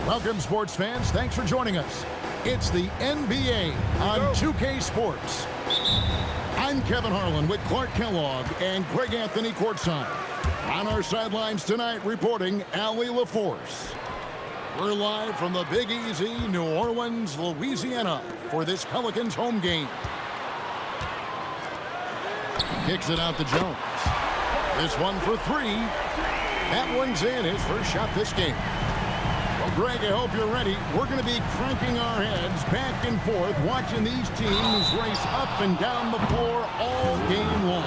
Welcome, sports fans. Thanks for joining us. It's the NBA on 2K Sports. I'm Kevin Harlan with Clark Kellogg and Greg Anthony courtside. On our sidelines tonight, reporting Allie LaForce. We're live from the Big Easy, New Orleans, Louisiana, for this Pelicans home game. Kicks it out to Jones. This one for three. That one's in, his first shot this game. Well, Greg, I hope you're ready. We're going to be cranking our heads back and forth, watching these teams race up and down the floor all game long.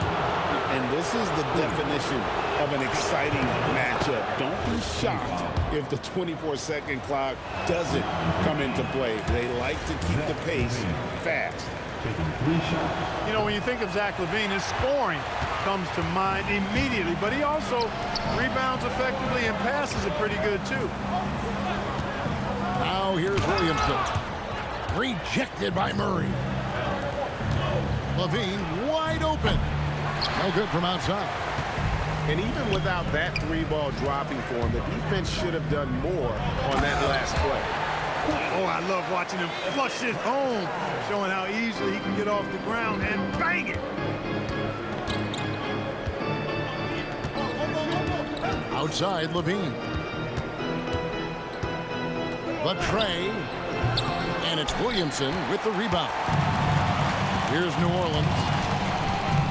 And this is the definition of an exciting matchup. Don't be shocked if the 24-second clock doesn't come into play. They like to keep the pace fast. You know, when you think of Zach LaVine, his scoring comes to mind immediately, but he also rebounds effectively and passes it pretty good, too. Now here's Williamson. Rejected by Murray. LaVine wide open. No good from outside. And even without that three-ball dropping for him, the defense should have done more on that last play. Oh, I love watching him flush it home, showing how easily he can get off the ground and bang it. Outside, LaVine. The tray. And it's Williamson with the rebound. Here's New Orleans.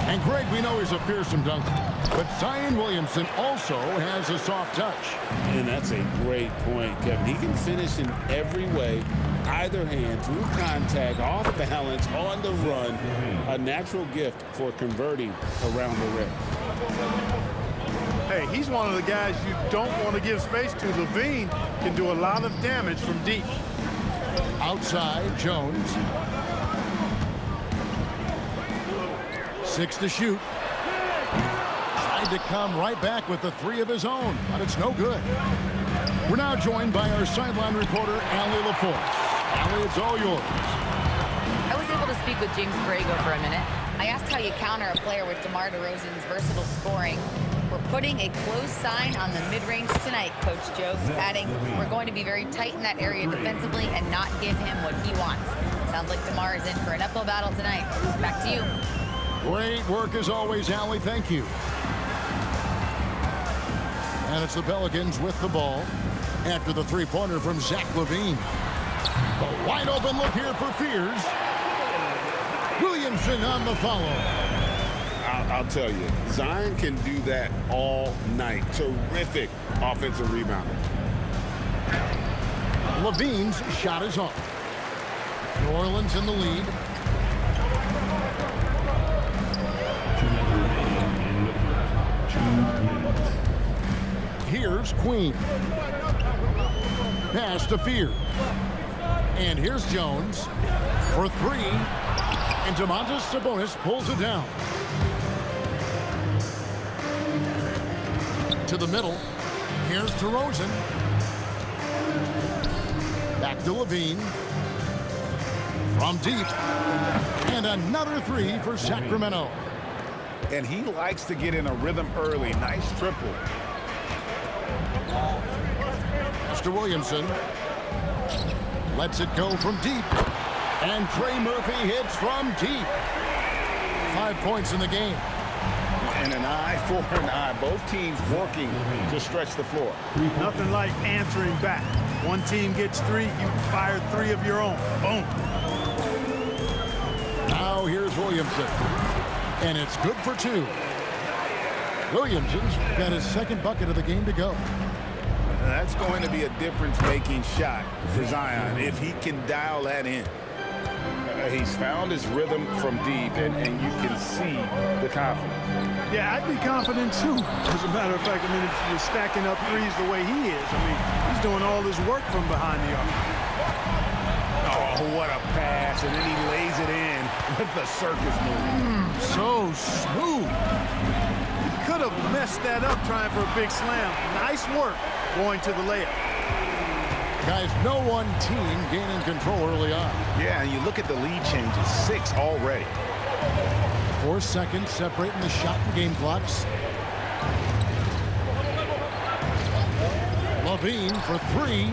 And Greg, we know he's a fearsome dunker, but Zion Williamson also has a soft touch. And that's a great point, Kevin. He can finish in every way, either hand, through contact, off balance, on the run. A natural gift for converting around the rim. Hey, he's one of the guys you don't want to give space to. LaVine can do a lot of damage from deep. Outside, Jones. 6 to shoot. Tried to come right back with the three of his own, but it's no good. We're now joined by our sideline reporter, Allie LaForce. Allie, it's all yours. I was able to speak with James Borrego for a minute. I asked how you counter a player with DeMar DeRozan's versatile scoring. We're putting a close sign on the mid-range tonight, Coach Joe, adding we're going to be very tight in that area defensively and not give him what he wants. Sounds like DeMar is in for an uphill battle tonight. Back to you. Great work as always, Allie. Thank you. And it's the Pelicans with the ball after the three-pointer from Zach LaVine. A wide open look here for Fears. Williamson on the follow. I'll tell you, Zion can do that all night. Terrific offensive rebounder. LaVine's shot is off. New Orleans in the lead. Here's Queen. Pass to Fear. And here's Jones for three. And Domantas Sabonis pulls it down. To the middle. Here's DeRozan. Back to LaVine. From deep. And another three for Sacramento. And he likes to get in a rhythm early. Nice triple. Mr. Williamson lets it go from deep. And Trey Murphy hits from deep. 5 points in the game. And an eye for an eye. Both teams working to stretch the floor. Nothing like answering back. One team gets three, you fire three of your own. Boom. Now here's Williamson. And it's good for two. Williamson's got his second bucket of the game to go. That's going to be a difference-making shot for Zion if he can dial that in. He's found his rhythm from deep, and you can see the confidence. Yeah, I'd be confident, too. As a matter of fact, I mean, if you're stacking up threes the way he is, I mean, he's doing all his work from behind the arc. Oh, what a pass, and then he lays it in with the circus move. So smooth. Could have messed that up trying for a big slam. Nice work going to the layup. Guys, no one team gaining control early on. Yeah, and you look at the lead changes, 6 already. 4 seconds separating the shot and game clocks. LaVine for three.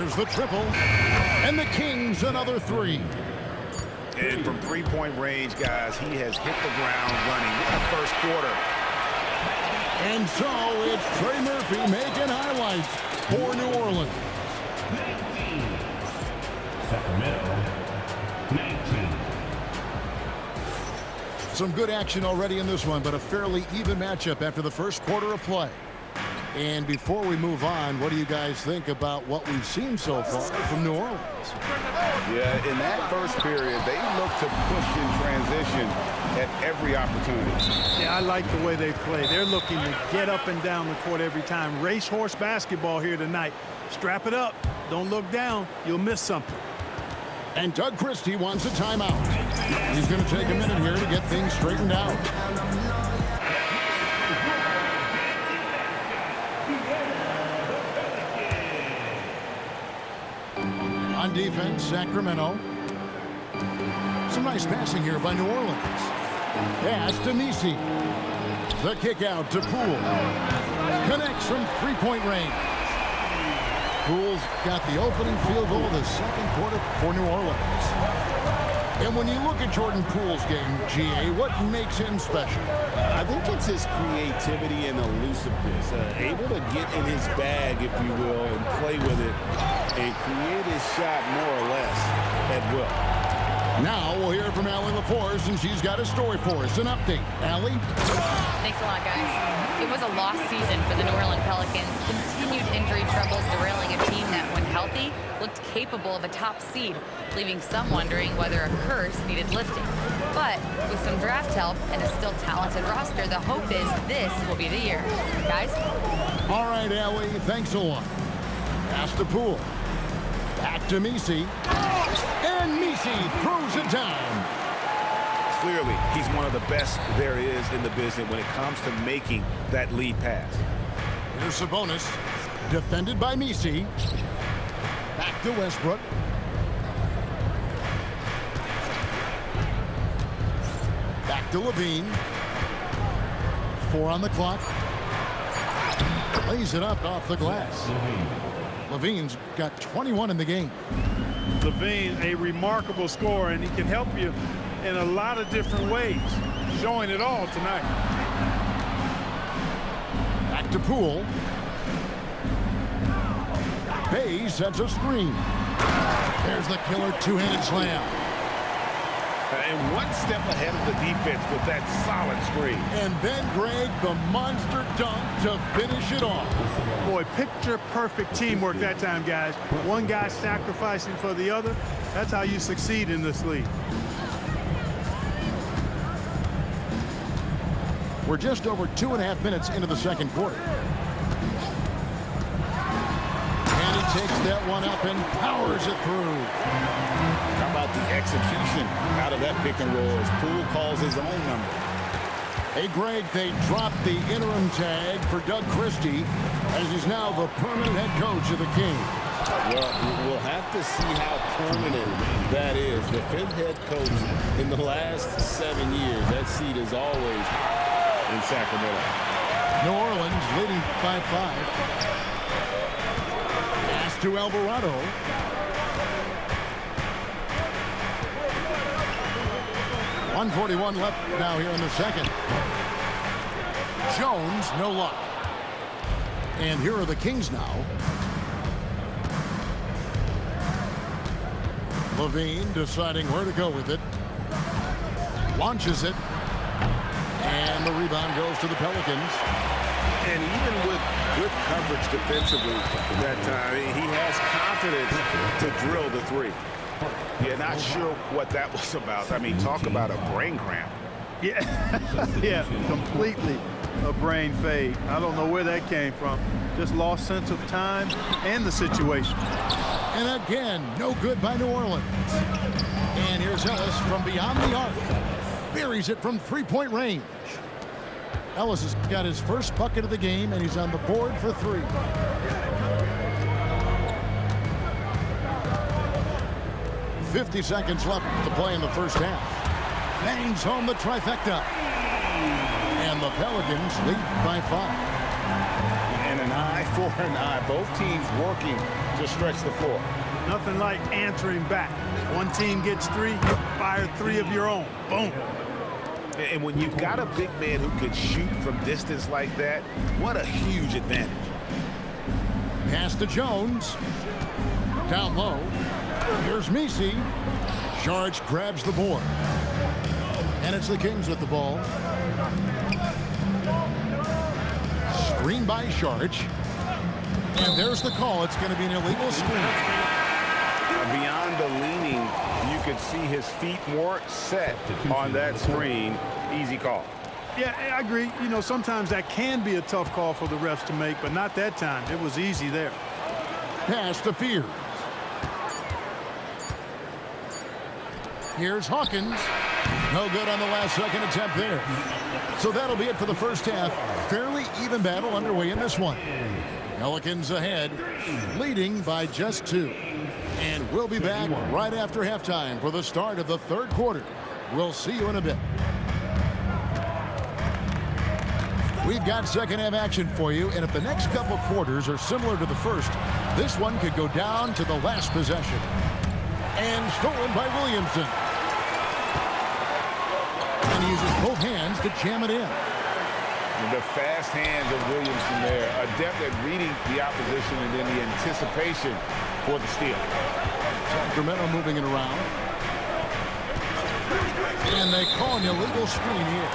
There's the triple. And the Kings another three. And from three-point range, guys, he has hit the ground running in the first quarter. And so it's Trey Murphy making highlights for New Orleans. Sacramento, 19. Some good action already in this one, but a fairly even matchup after the first quarter of play. And before we move on, what do you guys think about what we've seen so far from New Orleans? Yeah, in that first period, they looked to push in transition at every opportunity. Yeah, I like the way they play. They're looking to get up and down the court every time. Racehorse basketball here tonight. Strap it up. Don't look down. You'll miss something. And Doug Christie wants a timeout. He's going to take a minute here to get things straightened out. On defense, Sacramento. Some nice passing here by New Orleans. Pass to Misi. The kick out to Poole. Connects from three-point range. Poole's got the opening field goal of the second quarter for New Orleans. And when you look at Jordan Poole's game, GA, what makes him special? I think it's his creativity and elusiveness. Able to get in his bag, if you will, and play with it and create his shot more or less at will. Now we'll hear from Allie LaForce, and she's got a story for us. An update. Allie? Thanks a lot, guys. It was a lost season for the New Orleans Pelicans. Continued injury troubles derailing a team that, when healthy, looked capable of a top seed, leaving some wondering whether a curse needed lifting. But with some draft help and a still talented roster, the hope is this will be the year. Guys? All right, Allie, thanks a lot. Pass to Poole. Back to Misi. And Misi throws it down. Clearly, he's one of the best there is in the business when it comes to making that lead pass. Here's Sabonis. Defended by Misi. Back to Westbrook. Back to Levine. 4 on the clock. Lays it up off the glass. Levine's got 21 in the game. Levine, a remarkable scorer, and he can help you in a lot of different ways. Showing it all tonight. Back to Poole. Bay sets a screen. There's the killer two-handed slam. And one step ahead of the defense with that solid screen. And then, Greg, the monster dunk to finish it off. Boy, picture-perfect teamwork that time, guys. One guy sacrificing for the other. That's how you succeed in this league. We're just over 2.5 minutes into the second quarter. And he takes that one up and powers it through. How about the execution out of that pick and roll as Poole calls his own number? Hey, Greg, they dropped the interim tag for Doug Christie as he's now the permanent head coach of the Kings. Well, we'll have to see how permanent that is. The 5th head coach in the last 7 years. That seat is always in Sacramento. New Orleans leading by 5. Pass to Alvarado. .141 left now here in the second. Jones, no luck. And here are the Kings now. Levine deciding where to go with it. Launches it. And the rebound goes to the Pelicans. And even with good coverage defensively that time, he has confidence to drill the three. Yeah, not sure what that was about. I mean, talk about a brain cramp. Yeah, yeah, completely a brain fade. I don't know where that came from. Just lost sense of time and the situation. And again, no good by New Orleans. And here's Ellis from beyond the arc. Buries it from three-point range. Ellis has got his first bucket of the game, and he's on the board for 3. .50 seconds left to play in the first half. Bangs home the trifecta. And the Pelicans lead by 5. And And an eye for an eye. Both teams working to stretch the floor. Nothing like answering back. One team gets 3, you fire 3 of your own. Boom. And when you've got a big man who can shoot from distance like that, what a huge advantage. Pass to Jones. Down low. Here's Messi. Sharge grabs the board. And it's the Kings with the ball. Screen by Sharge. And there's the call. It's going to be an illegal screen. Beyond the leaning, you could see his feet more set on that screen. Easy call. Yeah, I agree. You know, sometimes that can be a tough call for the refs to make, but not that time. It was easy there. Pass to Fears. Here's Hawkins. No good on the last second attempt there. So that'll be it for the first half. Fairly even battle underway in this one. Pelicans ahead, leading by just 2. And we'll be back right after halftime for the start of the third quarter. We'll see you in a bit. We've got second half action for you, and if the next couple quarters are similar to the first, this one could go down to the last possession. And stolen by Williamson. And he uses both hands to jam it in. The fast hands of Williamson there, adept at reading the opposition and then the anticipation for the steal. Sacramento moving it around. And they call an illegal screen here.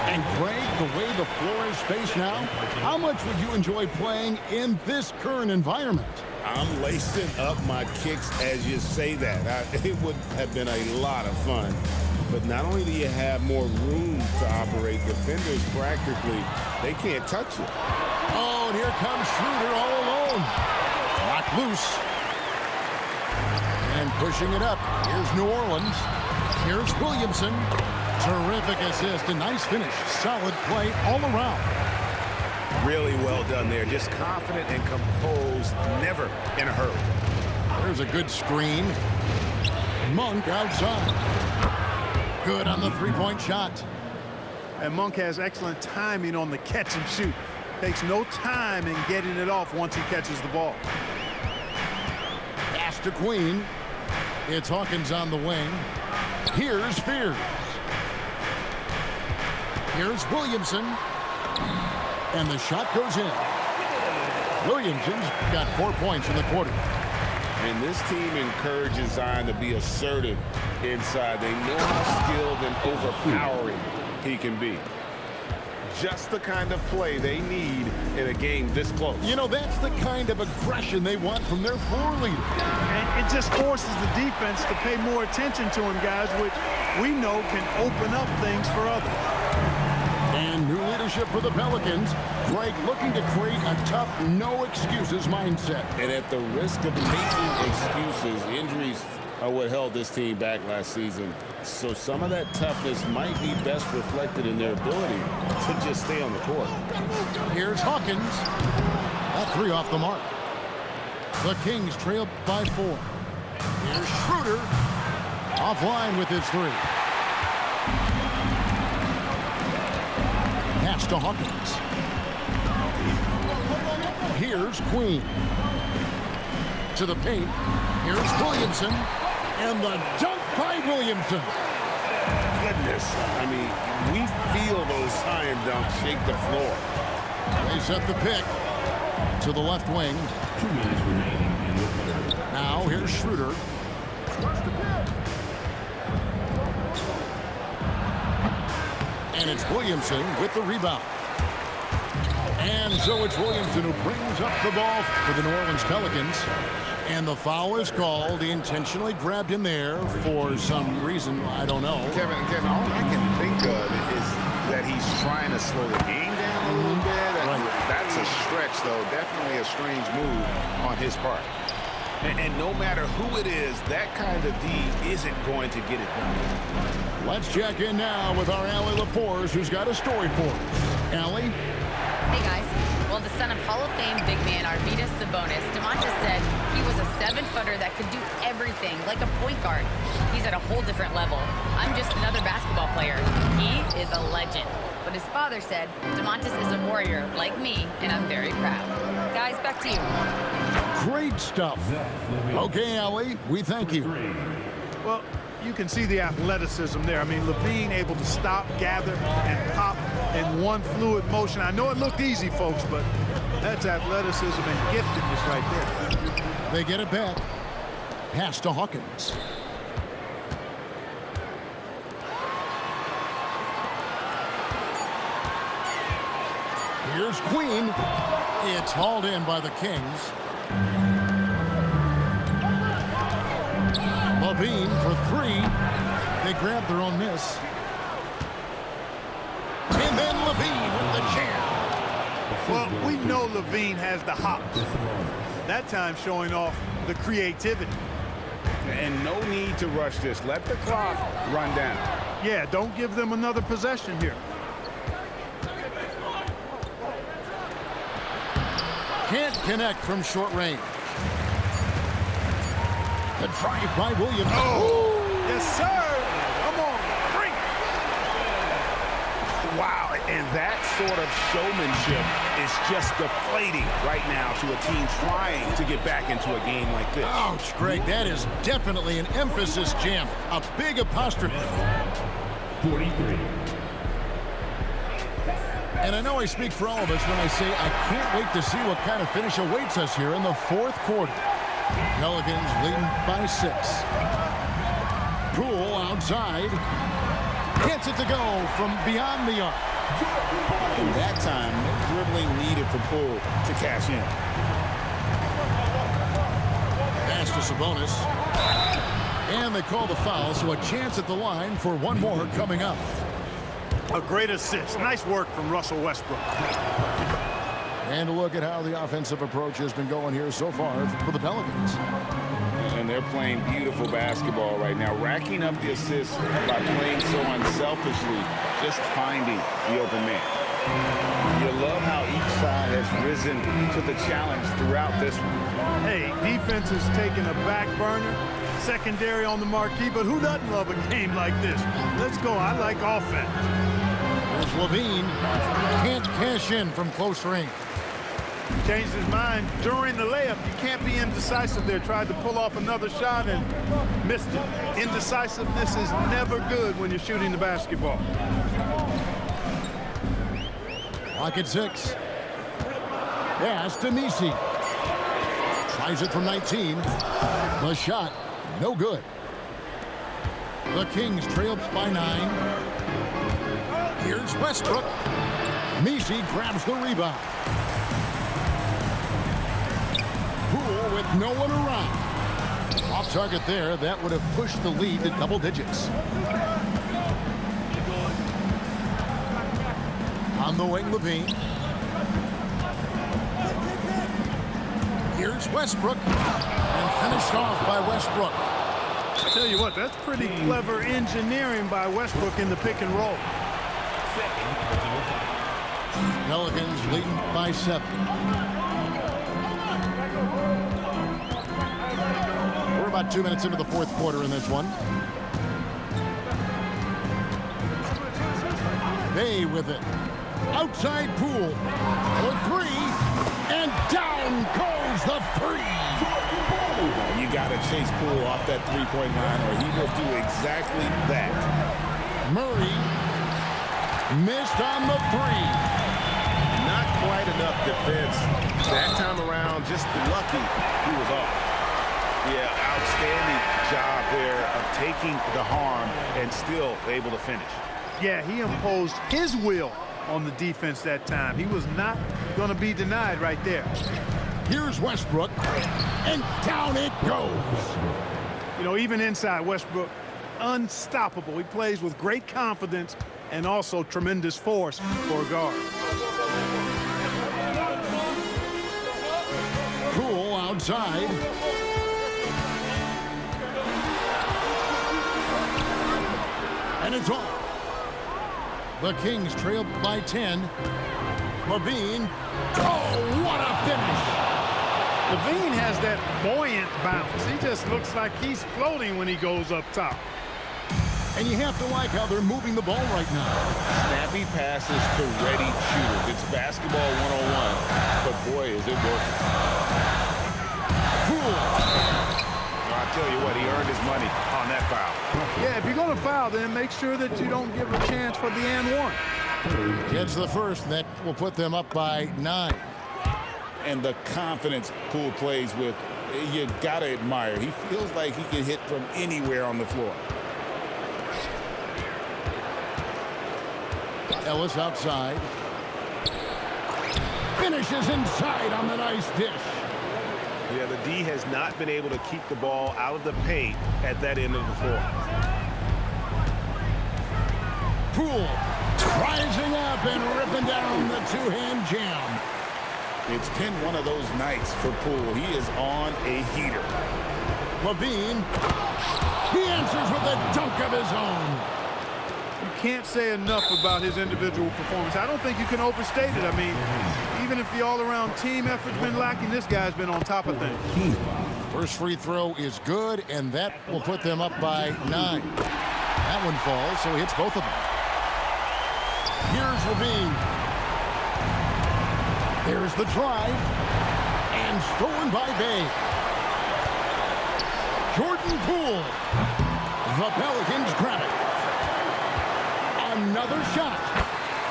And Greg, the way the floor is spaced now, how much would you enjoy playing in this current environment? I'm lacing up my kicks as you say that. It would have been a lot of fun. But not only do you have more room to operate, defenders practically, they can't touch you. Oh, and here comes Schroeder all alone. Knocked loose. And pushing it up. Here's New Orleans. Here's Williamson. Terrific assist. A nice finish. Solid play all around. Really well done there. Just confident and composed. Never in a hurry. There's a good screen. Monk outside. Good on the three-point shot. And Monk has excellent timing on the catch and shoot. Takes no time in getting it off once he catches the ball. Pass to Queen. It's Hawkins on the wing. Here's Fears. Here's Williamson. And the shot goes in. Williamson's got 4 points in the quarter. And this team encourages Zion to be assertive inside. They know how skilled and overpowering he can be. Just the kind of play they need in a game this close. You know, that's the kind of aggression they want from their floor leader. And it just forces the defense to pay more attention to him, guys, which we know can open up things for others. And new leadership for the Pelicans. Greg looking to create a tough, no-excuses mindset. And at the risk of making excuses, injuries are what held this team back last season. So some of that toughness might be best reflected in their ability to just stay on the court. Here's Hawkins. That 3 off the mark. The Kings trail by 4. Here's Schroeder. Offline with his 3. Pass to Hawkins. Here's Queen. To the paint. Here's Williamson. And the dunk by Williamson. Goodness. I mean, we feel those Zion dunks shake the floor. They set the pick to the left wing. 2 minutes remaining in the third. Now here's Schroeder. And it's Williamson with the rebound. And so it's Williamson who brings up the ball for the New Orleans Pelicans. And the foul is called. He intentionally grabbed him there for some reason. I don't know. Kevin, all I can think of is that he's trying to slow the game down a little bit. That's a stretch, though. Definitely a strange move on his part. And no matter who it is, that kind of D isn't going to get it done. Let's check in now with our Allie LaForce, who's got a story for us. Allie? Hey, guys. Well, Well, the son of Hall of Fame big man Arvydas Sabonis, Domantas said he was a 7-footer that could do everything, like a point guard. He's at a whole different level. I'm just another basketball player. He is a legend. But his father said, Domantas is a warrior like me, and I'm very proud. Guys, back to you. Great stuff. Okay, Allie, we thank you. Well, you can see the athleticism there. I mean, LaVine able to stop, gather, and pop in one fluid motion. I know it looked easy, folks, but that's athleticism and giftedness right there. They get it back. Pass to Hawkins. Here's Queen. It's hauled in by the Kings. LaVine for three. They grab their own miss. And then LaVine with the jam. Well, we know LaVine has the hops. That time showing off the creativity. And no need to rush this. Let the clock run down. Yeah, don't give them another possession here. Can't connect from short range. The drive by Williams. Oh, yes, sir. Come on, bring it. Wow, and that sort of showmanship is just deflating right now to a team trying to get back into a game like this. Ouch, Greg, that is definitely an emphasis jam. A big apostrophe. 43. And I know I speak for all of us when I say I can't wait to see what kind of finish awaits us here in the fourth quarter. Pelicans leading by 6. Poole outside. Gets it to go from beyond the arc. And that time, dribbling needed for Poole to cash in. Pass to Sabonis. And they call the foul, so a chance at the line for one more coming up. A great assist. Nice work from Russell Westbrook. And a look at how the offensive approach has been going here so far for the Pelicans. And they're playing beautiful basketball right now, racking up the assists by playing so unselfishly, just finding the open man. You love how each side has risen to the challenge throughout this one. Hey, defense is taking a back burner, secondary on the marquee, but who doesn't love a game like this? Let's go. I like offense. There's LaVine. Can't cash in from close range. Changed his mind during the layup. You can't be indecisive there. Tried to pull off another shot and missed it. Indecisiveness is never good when you're shooting the basketball. Clock at 6. Pass to Nisi. Tries it from 19. The shot, no good. The Kings trail by 9. Here's Westbrook. Nisi grabs the rebound. Poole with no one around. Off target there. That would have pushed the lead to double digits. On the wing, LaVine. Here's Westbrook. And finished off by Westbrook. I tell you what, that's pretty clever engineering by Westbrook in the pick and roll. Pelicans leading by 7. We're about 2 minutes into the fourth quarter in this one. Bay with it. Outside Poole for 3. And down goes the 3. You got to chase Poole off that three-point line or he will do exactly that. Murray missed on the 3. Not quite enough defense. That time around, just lucky he was off. Yeah, outstanding job there of taking the harm and still able to finish. Yeah, he imposed his will on the defense that time. He was not going to be denied right there. Here's Westbrook, and down it goes. You know, even inside, Westbrook, unstoppable. He plays with great confidence and also tremendous force for a guard. Poole outside. And it's off. The Kings trail by 10. Levine. Oh, what a finish! Levine has that buoyant bounce. He just looks like he's floating when he goes up top. And you have to like how they're moving the ball right now. Snappy passes to ready shooters. It's basketball 101, but boy, is it working. Poole. I'll tell you what, he earned his money on that foul. Yeah, if you're going to foul, then make sure that you don't give a chance for the and one. Gets the first, and that will put them up by 9. And the confidence Poole plays with, you got to admire. He feels like he can hit from anywhere on the floor. Ellis outside. Finishes inside on the nice dish. Yeah, the D has not been able to keep the ball out of the paint at that end of the floor. Poole rising up and ripping down the two-hand jam. It's been one of those nights for Poole. He is on a heater. Levine. He answers with a dunk of his own. You can't say enough about his individual performance. I don't think you can overstate it. I mean, even if the all-around team effort's been lacking, this guy's been on top of things. First free throw is good, and that will put them up by 9. That one falls, so he hits both of them. Here's Levine. There's the drive, and stolen by Bay. Jordan Poole. The Pelicans grab it. Another shot.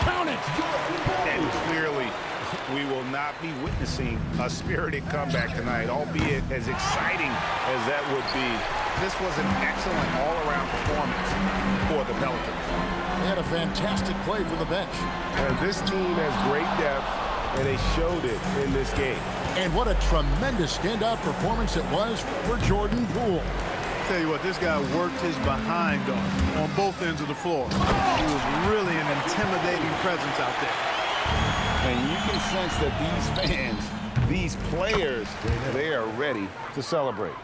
Count it. And clearly, we will not be witnessing a spirited comeback tonight, albeit as exciting as that would be. This was an excellent all-around performance for the Pelicans. They had a fantastic play for the bench. And this team has great depth, and they showed it in this game. And what a tremendous standout performance it was for Jordan Poole. Tell you what, this guy worked his behind off on both ends of the floor. He was really an intimidating presence out there. And you can sense that these fans, these players, they are ready to celebrate.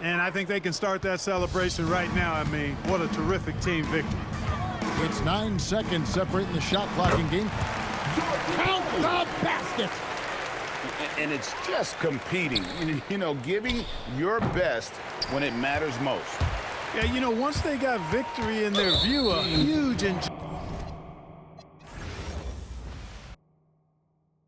And I think they can start that celebration right now. I mean, what a terrific team victory. It's 9 seconds separating the shot clock in game. Count the basket. And it's just competing, you know, giving your best when it matters most. Yeah, you know, once they got victory in their view, a huge